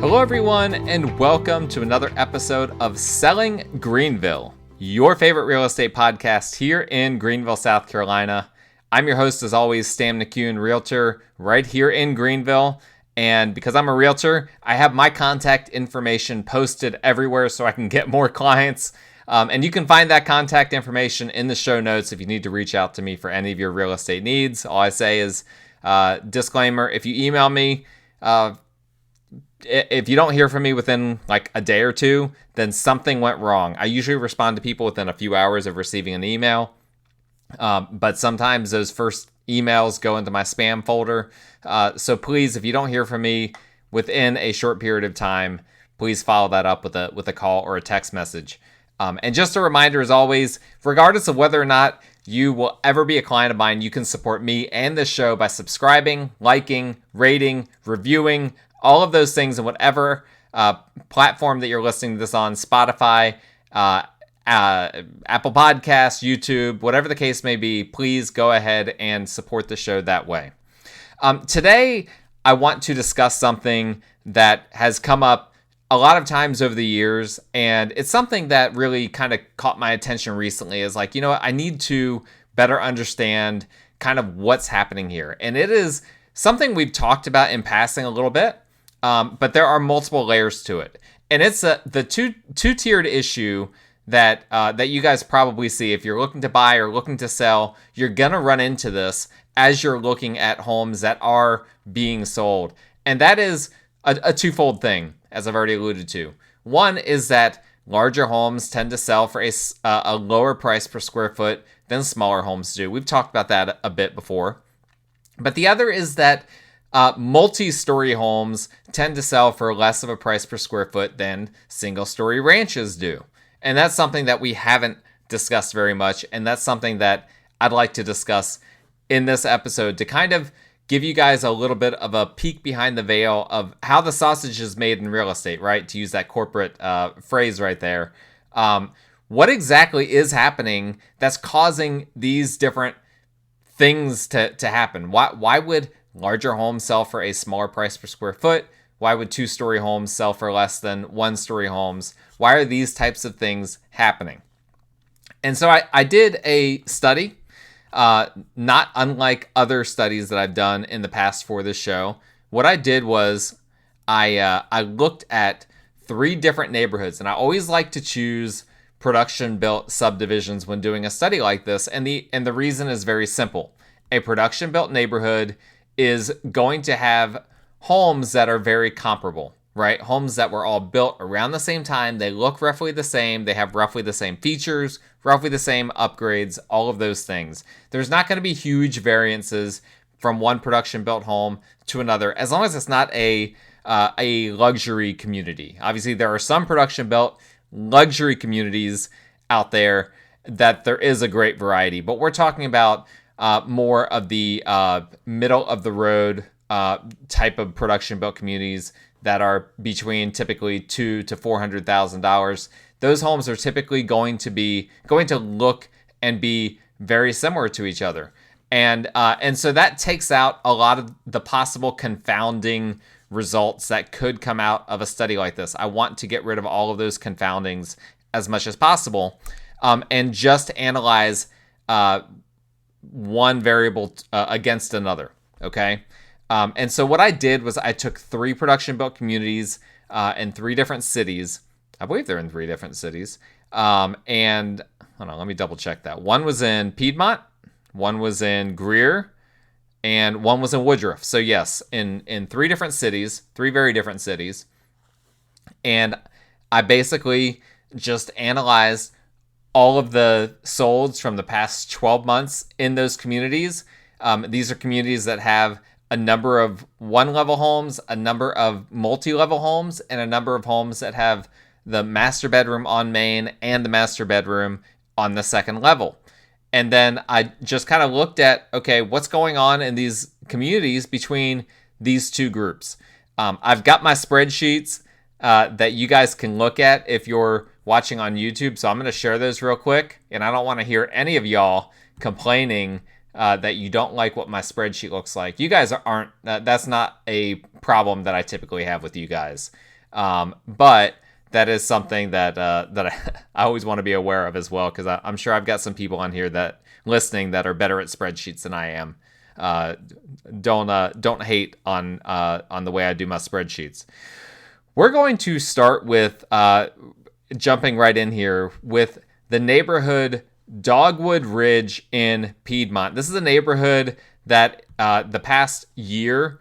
Hello, everyone, and welcome to another episode of Selling Greenville, your favorite real estate podcast here in Greenville, South Carolina. I'm your host, as always, Stan McCune, realtor right here in Greenville. And because I'm a realtor, I have my contact information posted everywhere so I can get more clients. And you can find that contact information in the show notes if you need to reach out to me for any of your real estate needs. All I say is, disclaimer, if you email me, if you don't hear from me within like a day or two, then something went wrong. I usually respond to people within a few hours of receiving an email. But sometimes those first emails go into my spam folder. So please, if you don't hear from me within a short period of time, please follow that up with a call or a text message. And just a reminder, as always, regardless of whether or not you will ever be a client of mine, you can support me and this show by subscribing, liking, rating, reviewing, all of those things in whatever platform that you're listening to this on, Spotify, Apple Podcasts, YouTube, whatever the case may be. Please go ahead and support the show that way. Today, I want to discuss something that has come up a lot of times over the years, and it's something that really kind of caught my attention recently. Is like, you know what, I need to better understand kind of what's happening here. And it is something we've talked about in passing a little bit, but there are multiple layers to it. And it's the two-tiered issue that you guys probably see. If you're looking to buy or looking to sell, you're gonna run into this as you're looking at homes that are being sold. And that is a twofold thing, as I've already alluded to. One is that larger homes tend to sell for a lower price per square foot than smaller homes do. We've talked about that a bit before. But the other is that multi-story homes tend to sell for less of a price per square foot than single-story ranches do. And that's something that we haven't discussed very much, and that's something that I'd like to discuss in this episode to kind of give you guys a little bit of a peek behind the veil of how the sausage is made in real estate, right? To use that corporate phrase right there. What exactly is happening that's causing these different things to happen? Why would larger homes sell for a smaller price per square foot? Why would two-story homes sell for less than one-story homes? Why are these types of things happening? And so I did a study, not unlike other studies that I've done in the past for this show. What I did was I looked at 3 different neighborhoods, and I always like to choose production-built subdivisions when doing a study like this. And the reason is very simple. A production-built neighborhood is going to have homes that are very comparable, right? Homes that were all built around the same time. They look roughly the same. They have roughly the same features, roughly the same upgrades, all of those things. There's not going to be huge variances from one production-built home to another, as long as it's not a luxury community. Obviously, there are some production-built luxury communities out there that there is a great variety, but we're talking about more of the middle of the road type of production built communities that are between typically $200,000 to $400,000. Those homes are typically going to look and be very similar to each other, and so that takes out a lot of the possible confounding results that could come out of a study like this. I want to get rid of all of those confoundings as much as possible, and just analyze one variable against another. Okay. And so what I did was I took 3 production-built communities in 3 different cities. I believe they're in 3 different cities. And hold on, let me double check that. One was in Piedmont, one was in Greer, and one was in Woodruff. So yes, in 3 different cities, 3 very different cities. And I basically just analyzed all of the solds from the past 12 months in those communities. These are communities that have a number of one-level homes, a number of multi-level homes, and a number of homes that have the master bedroom on main and the master bedroom on the second level. And then I just kind of looked at, okay, what's going on in these communities between these 2 groups. I've got my spreadsheets that you guys can look at if you're watching on YouTube. So I'm going to share those real quick. And I don't want to hear any of y'all complaining that you don't like what my spreadsheet looks like. You guys aren't, that's not a problem that I typically have with you guys. But that is something that I always want to be aware of as well, because I'm sure I've got some people on here that listening that are better at spreadsheets than I am. Don't hate on the way I do my spreadsheets. We're going to start with jumping right in here with the neighborhood Dogwood Ridge in Piedmont. This is a neighborhood that the past year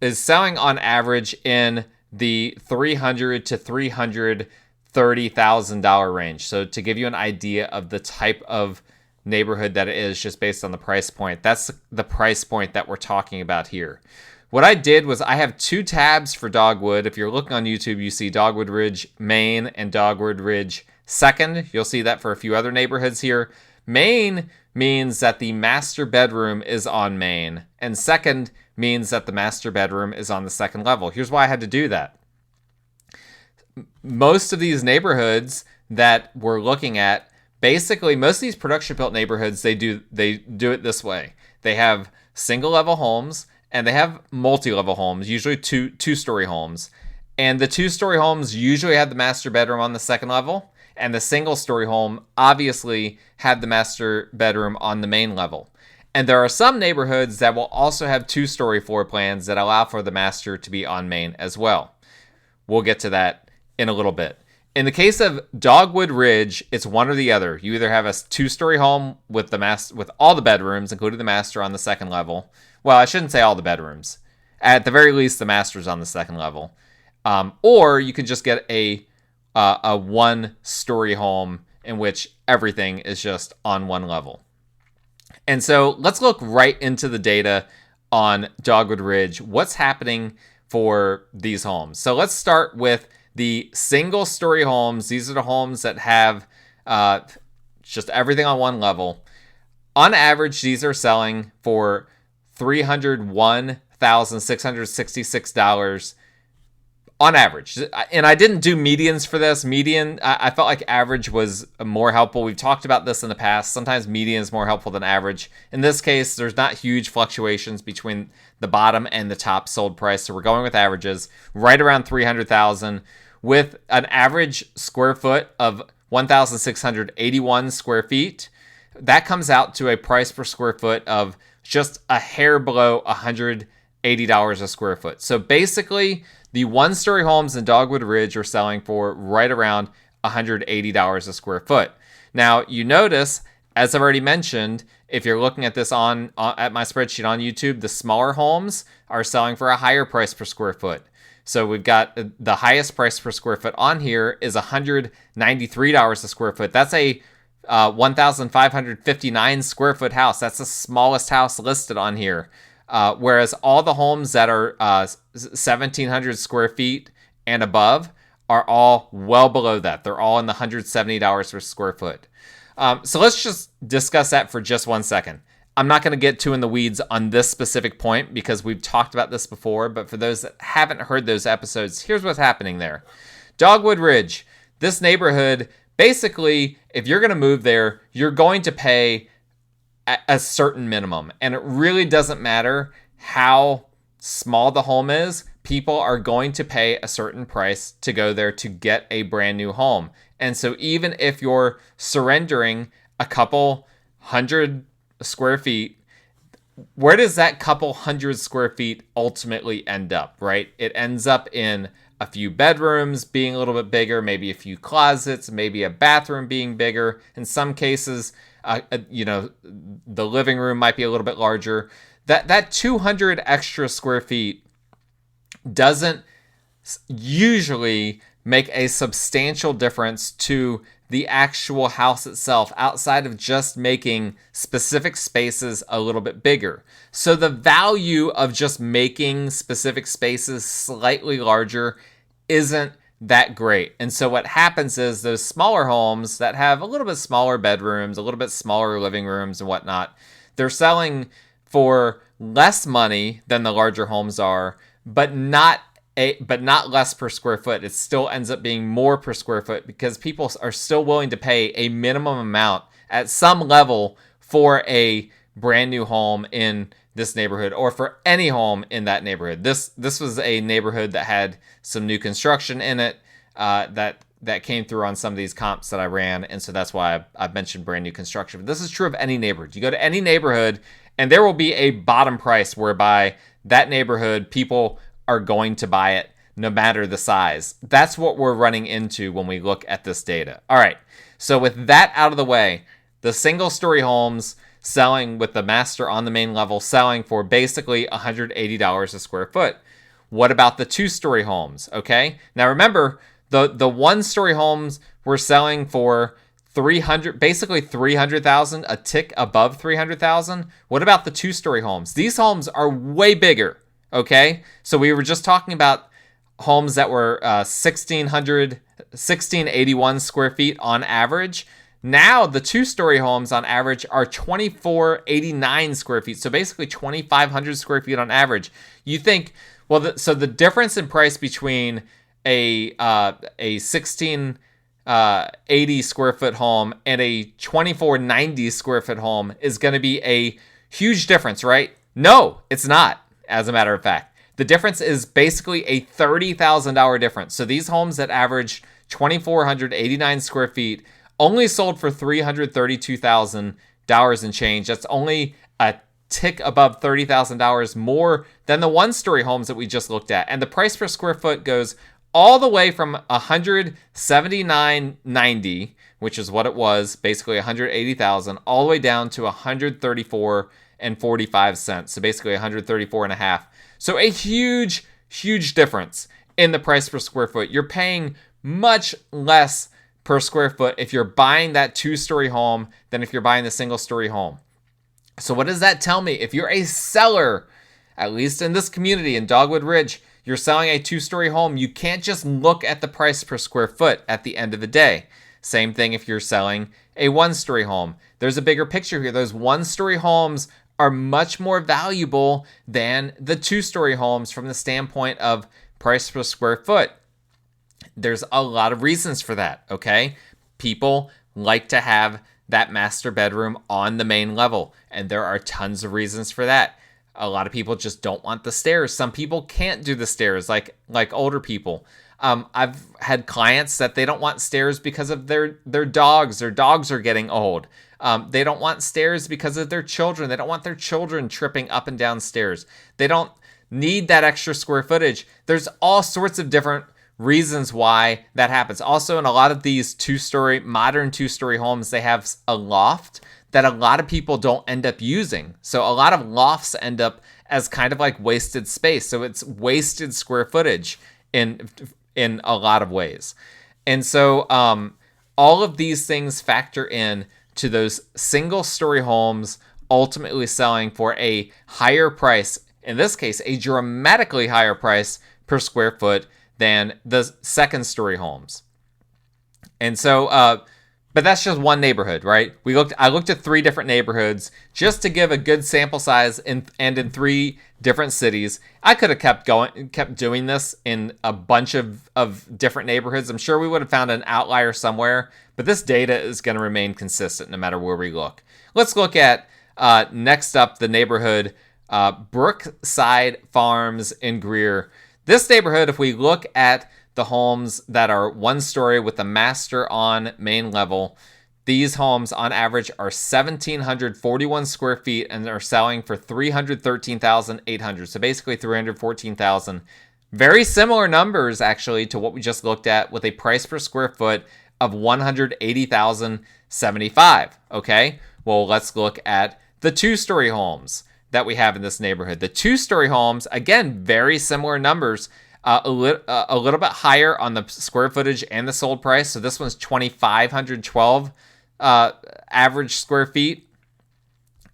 is selling on average in the $300,000 to $330,000 range. So to give you an idea of the type of neighborhood that it is just based on the price point, that's the price point that we're talking about here. What I did was I have two tabs for Dogwood. If you're looking on YouTube, you see Dogwood Ridge Main and Dogwood Ridge Second. You'll see that for a few other neighborhoods here. Main means that the master bedroom is on Main, and Second means that the master bedroom is on the second level. Here's why I had to do that. Most of these neighborhoods that we're looking at, basically most of these production built neighborhoods, they do it this way. They have single level homes and they have multi-level homes, usually two-story homes. And the two-story homes usually have the master bedroom on the second level, and the single-story home obviously had the master bedroom on the main level. And there are some neighborhoods that will also have two-story floor plans that allow for the master to be on main as well. We'll get to that in a little bit. In the case of Dogwood Ridge, it's one or the other. You either have a two-story home with with all the bedrooms, including the master, on the second level. Well, I shouldn't say all the bedrooms. At the very least, the master's on the second level. Or you could just get a one-story home in which everything is just on one level. And so let's look right into the data on Dogwood Ridge. What's happening for these homes? So let's start with the single-story homes. These are the homes that have just everything on one level. On average, these are selling for $301,666 on average. And I didn't do medians for this. Median, I felt like average was more helpful. We've talked about this in the past. Sometimes median is more helpful than average. In this case, there's not huge fluctuations between the bottom and the top sold price. So we're going with averages right around 300,000 with an average square foot of 1,681 square feet. That comes out to a price per square foot of just a hair below $180 a square foot. So basically, the one-story homes in Dogwood Ridge are selling for right around $180 a square foot. Now, you notice, as I've already mentioned, if you're looking at this at my spreadsheet on YouTube, the smaller homes are selling for a higher price per square foot. So we've got the highest price per square foot on here is $193 a square foot. That's a 1,559 square foot house. That's the smallest house listed on here. Whereas all the homes that are 1,700 square feet and above are all well below that. They're all in the $170 per square foot. So let's just discuss that for just 1 second. I'm not going to get too in the weeds on this specific point because we've talked about this before, but for those that haven't heard those episodes, here's what's happening there. Dogwood Ridge, this neighborhood, basically, if you're going to move there, you're going to pay a certain minimum. And it really doesn't matter how small the home is. People are going to pay a certain price to go there to get a brand new home. And so even if you're surrendering a couple hundred square feet, where does that couple hundred square feet ultimately end up, right? It ends up in a few bedrooms being a little bit bigger, maybe a few closets, maybe a bathroom being bigger. In some cases, the living room might be a little bit larger. That 200 extra square feet doesn't usually make a substantial difference to the actual house itself outside of just making specific spaces a little bit bigger. So the value of just making specific spaces slightly larger isn't that great. And so what happens is those smaller homes that have a little bit smaller bedrooms, a little bit smaller living rooms and whatnot, they're selling for less money than the larger homes are, but not less per square foot. It still ends up being more per square foot because people are still willing to pay a minimum amount at some level for a brand new home in this neighborhood or for any home in that neighborhood. This was a neighborhood that had some new construction in it that came through on some of these comps that I ran, and so that's why I've mentioned brand new construction. But this is true of any neighborhood. You go to any neighborhood, and there will be a bottom price whereby that neighborhood, people are going to buy it no matter the size. That's what we're running into when we look at this data. All right, so with that out of the way, the single-story homes selling with the master on the main level selling for basically $180 a square foot. What about the two-story homes? Okay, now remember, the one-story homes were selling for basically $300,000, a tick above $300,000. What about the two-story homes? These homes are way bigger. Okay, so we were just talking about homes that were 1681 square feet on average. Now the two-story homes on average are 2489 square feet, so basically 2,500 square feet on average. You think, well, so the difference in price between a 1680 square foot home and a 2490 square foot home is going to be a huge difference, right? No, it's not. As a matter of fact, the difference is basically a $30,000 difference. So these homes that average 2,489 square feet only sold for $332,000 and change. That's only a tick above $30,000 more than the one-story homes that we just looked at. And the price per square foot goes all the way from $179.90, which is what it was, basically $180,000, all the way down to $134.45. So basically $134.50. So a huge, huge difference in the price per square foot. You're paying much less per square foot if you're buying that two-story home than if you're buying the single-story home. So what does that tell me? If you're a seller, at least in this community in Dogwood Ridge, you're selling a two-story home, you can't just look at the price per square foot at the end of the day. Same thing if you're selling a one-story home. There's a bigger picture here. Those one-story homes are much more valuable than the two-story homes from the standpoint of price per square foot. There's a lot of reasons for that, okay? People like to have that master bedroom on the main level, and there are tons of reasons for that. A lot of people just don't want the stairs. Some people can't do the stairs, like older people. I've had clients that they don't want stairs because of their dogs. Their dogs are getting old. They don't want stairs because of their children. They don't want their children tripping up and down stairs. They don't need that extra square footage. There's all sorts of different reasons why that happens. Also, in a lot of these modern two-story homes, they have a loft that a lot of people don't end up using. So a lot of lofts end up as kind of like wasted space. So it's wasted square footage in a lot of ways. And so all of these things factor in to those single-story homes ultimately selling for a higher price, in this case, a dramatically higher price per square foot than the second-story homes. And so, but that's just one neighborhood, right? I looked at 3 different neighborhoods just to give a good sample size and in 3 different cities. I could have kept doing this in a bunch of different neighborhoods. I'm sure we would have found an outlier somewhere, but this data is going to remain consistent no matter where we look. Let's look at next up the neighborhood Brookside Farms in Greer. This neighborhood, if we look at the homes that are one story with the master on main level, these homes on average are 1,741 square feet and are selling for $313,800. So basically $314,000. Very similar numbers actually to what we just looked at with a price per square foot of $180,075. Okay, well, let's look at the two-story homes that we have in this neighborhood. The two-story homes, again, very similar numbers, a little bit higher on the square footage and the sold price. So this one's 2,512 average square feet,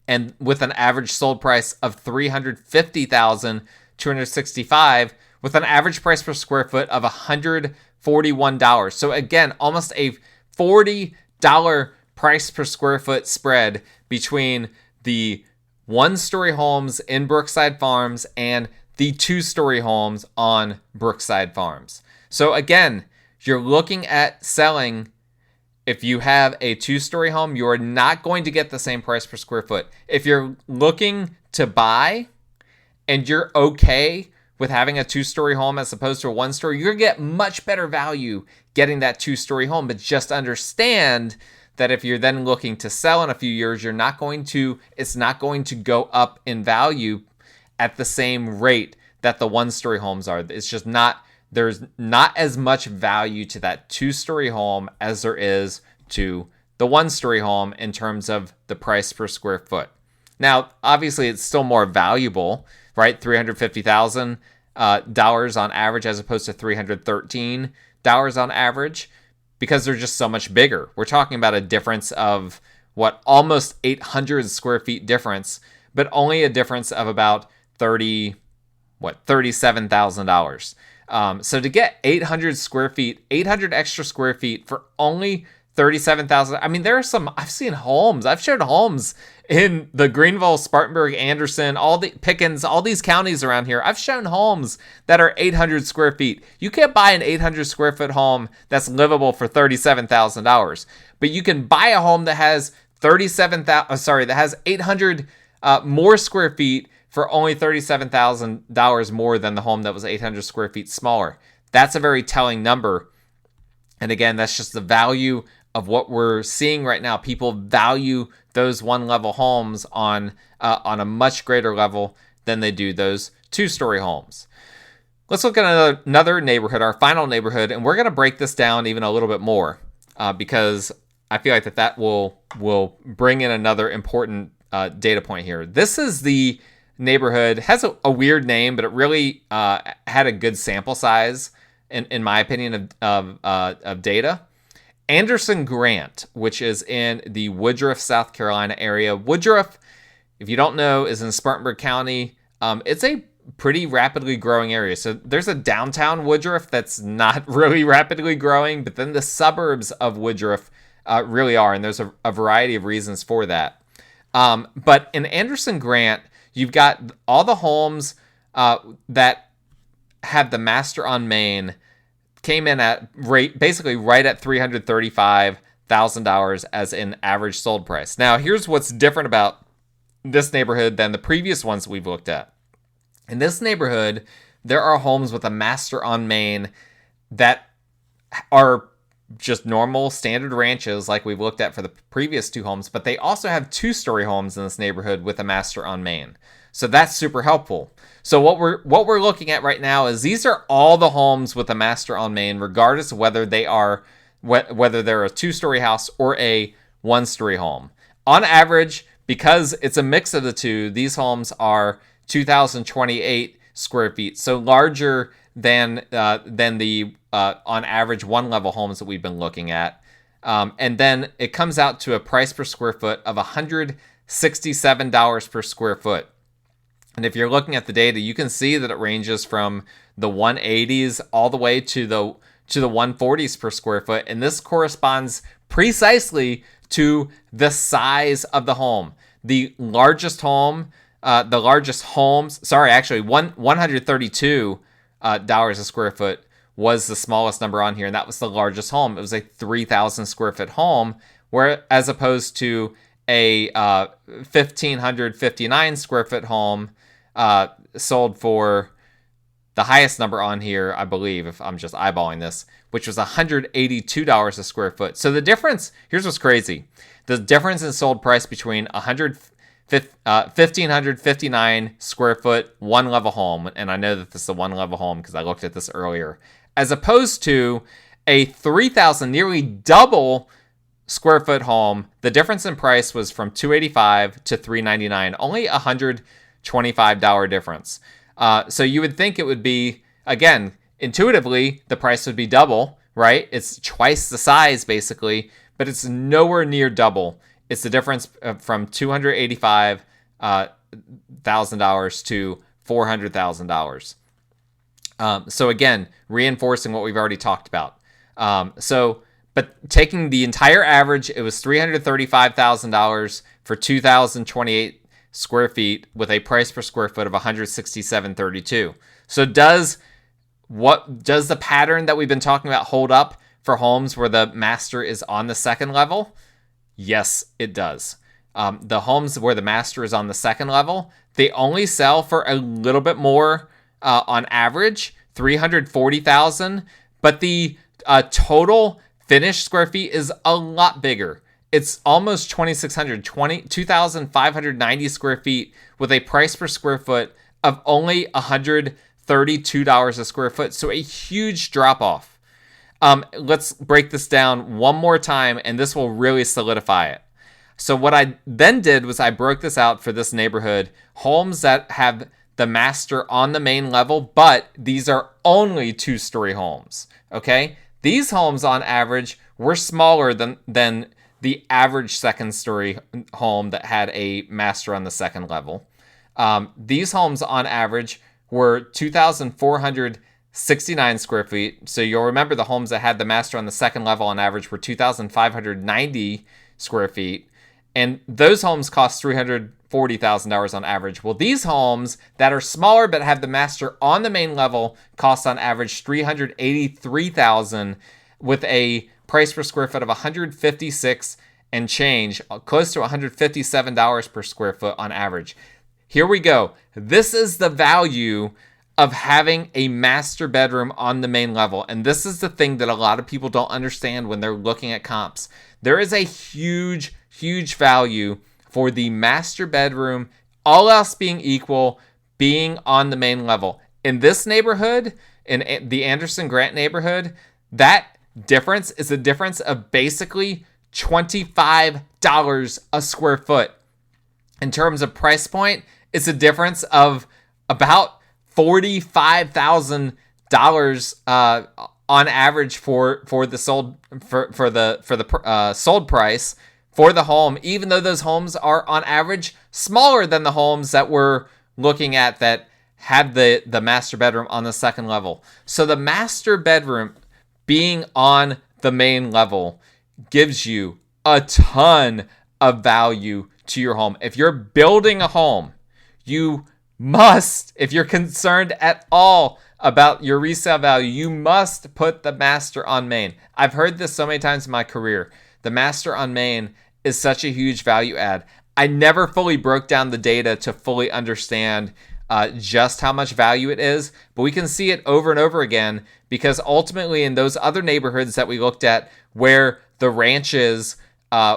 and with an average sold price of $350,265, with an average price per square foot of $141. So again, almost a $40 price per square foot spread between the one-story homes in Brookside Farms and the two-story homes on Brookside Farms. So again, you're looking at selling if you have a 2-story home, you are not going to get the same price per square foot. If you're looking to buy and you're okay with having a 2-story home as opposed to a 1-story, you're going to get much better value getting that 2-story home. But just understand that if you're then looking to sell in a few years, it's not going to go up in value at the same rate that the 1-story homes are. It's just not, there's not as much value to that 2-story home as there is to the 1-story home in terms of the price per square foot. Now, obviously, it's still more valuable, right? $350,000 on average as opposed to $313 on average because they're just so much bigger. We're talking about a difference of almost 800 square feet difference, but only a difference of about $37,000. So to get 800 square feet, 800 extra square feet for only $37,000. I mean, there are I've seen homes. I've showed homes in the Greenville, Spartanburg, Anderson, all the Pickens, all these counties around here. I've shown homes that are 800 square feet. You can't buy an 800 square foot home that's livable for $37,000, but you can buy a home that has that has 800 more square feet for only $37,000 more than the home that was 800 square feet smaller. That's a very telling number. And again, that's just the value of what we're seeing right now. People value those 1-level homes on a much greater level than they do those 2-story homes. Let's look at another neighborhood, our final neighborhood, and we're going to break this down even a little bit more because I feel like that will bring in another important data point here. This is the neighborhood, has a weird name, but it really had a good sample size, in my opinion, of data. Anderson Grant, which is in the Woodruff, South Carolina area. Woodruff, if you don't know, is in Spartanburg County. It's a pretty rapidly growing area. So there's a downtown Woodruff that's not really rapidly growing, but then the suburbs of Woodruff really are, and there's a variety of reasons for that. But in Anderson Grant, you've got all the homes that have the master on main came in at basically right at $335,000 as an average sold price. Now, here's what's different about this neighborhood than the previous ones that we've looked at. In this neighborhood, there are homes with a master on main that are just normal standard ranches like we've looked at for the previous 2 homes, but they also have 2-story homes in this neighborhood with a master on main. So that's super helpful. So what we're looking at right now is these are all the homes with a master on main, regardless of whether they're a 2-story house or a 1-story home. On average, because it's a mix of the two, these homes are 2,028 square feet, so larger than the on average 1-level homes that we've been looking at. And then it comes out to a price per square foot of $167 per square foot. And if you're looking at the data, you can see that it ranges from the 180s all the way to the 140s per square foot. And this corresponds precisely to the size of the home. The largest homes, $132 a square foot was the smallest number on here, and that was the largest home. It was a 3,000 square foot home, where as opposed to a 1,559 square foot home sold for the highest number on here, I believe, if I'm just eyeballing this, which was $182 a square foot. So the difference, here's what's crazy. The difference in sold price between 1,559 square foot 1-level home, and I know that this is a 1-level home because I looked at this earlier, as opposed to a 3,000, nearly double square foot home, the difference in price was from $285 to $399, only $125 difference. So you would think it would be, again, intuitively, the price would be double, right? It's twice the size, basically, but it's nowhere near double. It's the difference from $285,000 to $400,000. So again, reinforcing what we've already talked about. But taking the entire average, it was $335,000 for 2,028 square feet with a price per square foot of $167.32. So does the pattern that we've been talking about hold up for homes where the master is on the second level? Yes, it does. The homes where the master is on the second level, they only sell for a little bit more on average, 340,000, but the total finished square feet is a lot bigger. It's almost 2,600, 2,590 square feet with a price per square foot of only $132 a square foot. So a huge drop off. Let's break this down one more time, and this will really solidify it. So what I then did was I broke this out for this neighborhood, homes that have the master on the main level, but these are only 2-story homes, okay? These homes on average were smaller than the average second-story home that had a master on the second level. These homes on average were 2,469 square feet. So you'll remember the homes that had the master on the second level on average were 2,590 square feet. And those homes cost $340,000 on average. Well, these homes that are smaller but have the master on the main level cost on average $383,000 with a price per square foot of $156 and change, close to $157 per square foot on average. Here we go. This is the value of having a master bedroom on the main level. And this is the thing that a lot of people don't understand when they're looking at comps. There is a huge value for the master bedroom, all else being equal, being on the main level. In this neighborhood, in the Anderson Grant neighborhood, that difference is a difference of basically $25 a square foot. In terms of price point, it's a difference of about $45,000 on average for the sold sold price for the home, even though those homes are on average smaller than the homes that we're looking at that had the master bedroom on the second level. So the master bedroom being on the main level gives you a ton of value to your home. If you're building a home, you must, if you're concerned at all about your resale value, you must put the master on main. I've heard this so many times in my career. The master on main is such a huge value add. I never fully broke down the data to fully understand just how much value it is, but we can see it over and over again because ultimately in those other neighborhoods that we looked at where the ranches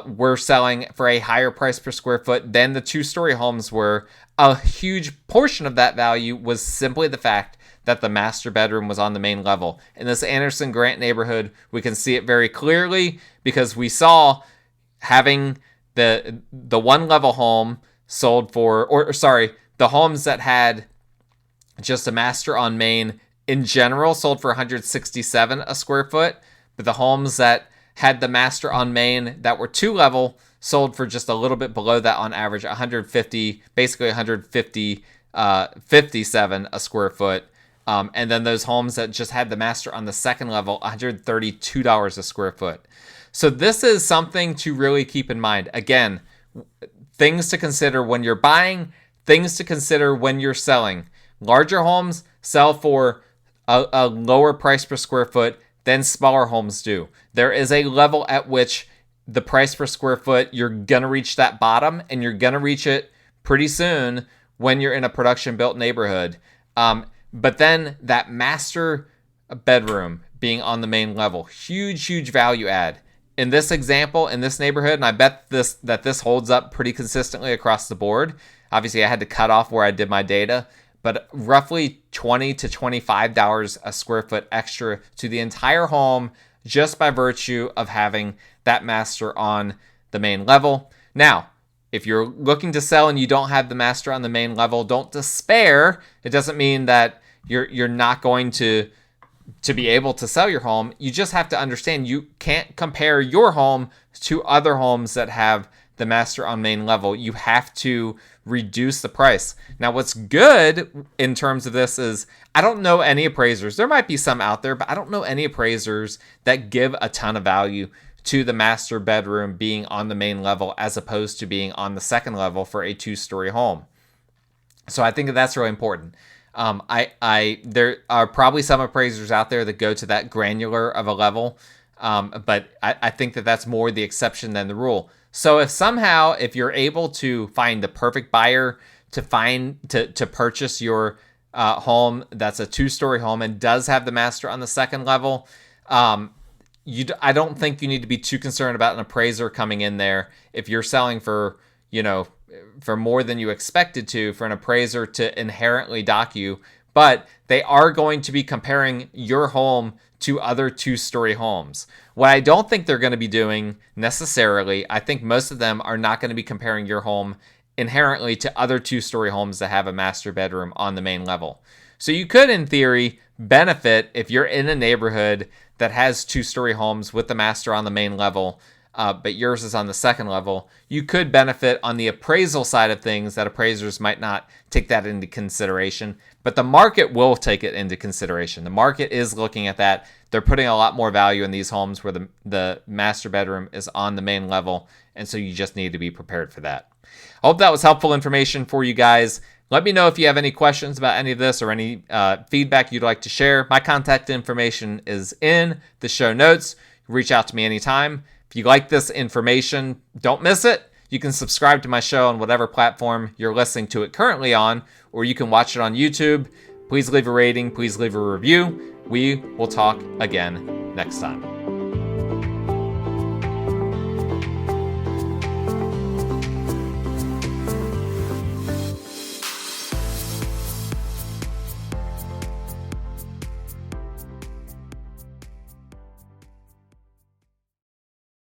were selling for a higher price per square foot than the 2-story homes were, a huge portion of that value was simply the fact that the master bedroom was on the main level. In this Anderson Grant neighborhood, we can see it very clearly because we saw having the one level home sold for, the homes that had just a master on main in general sold for $167 a square foot, but the homes that had the master on main that were 2-level sold for just a little bit below that on average, basically $157 a square foot. And then those homes that just had the master on the second level, $132 a square foot. So this is something to really keep in mind. Again, things to consider when you're buying, things to consider when you're selling. Larger homes sell for a lower price per square foot than smaller homes do. There is a level at which the price per square foot, you're going to reach that bottom, and you're going to reach it pretty soon when you're in a production built neighborhood. But then that master bedroom being on the main level, huge value add. In this example, in this neighborhood, and I bet that this holds up pretty consistently across the board. Obviously, I had to cut off where I did my data, but roughly $20 to $25 a square foot extra to the entire home just by virtue of having that master on the main level. Now, if you're looking to sell and you don't have the master on the main level, don't despair. It doesn't mean that you're not going to be able to sell your home. You just have to understand you can't compare your home to other homes that have the master on main level. You have to reduce the price. Now, what's good in terms of this is I don't know any appraisers. There might be some out there, but I don't know any appraisers that give a ton of value to the master bedroom being on the main level as opposed to being on the second level for a 2-story home. So I think that's really important. There are probably some appraisers out there that go to that granular of a level. But I think that that's more the exception than the rule. So if you're able to find the perfect buyer to purchase your home that's a 2-story home and does have the master on the second level, I don't think you need to be too concerned about an appraiser coming in there if you're selling for more than you expected to, for an appraiser to inherently dock you. But they are going to be comparing your home to other 2-story homes. What I don't think they're going to be doing necessarily, I think most of them are not going to be comparing your home inherently to other 2-story homes that have a master bedroom on the main level. So you could, in theory, benefit if you're in a neighborhood that has 2-story homes with the master on the main level, but yours is on the second level. You could benefit on the appraisal side of things that appraisers might not take that into consideration, but the market will take it into consideration. The market is looking at that. They're putting a lot more value in these homes where the master bedroom is on the main level, and so you just need to be prepared for that. I hope that was helpful information for you guys. Let me know if you have any questions about any of this or any feedback you'd like to share. My contact information is in the show notes. Reach out to me anytime. If you like this information, don't miss it. You can subscribe to my show on whatever platform you're listening to it currently on, or you can watch it on YouTube. Please leave a rating. Please leave a review. We will talk again next time.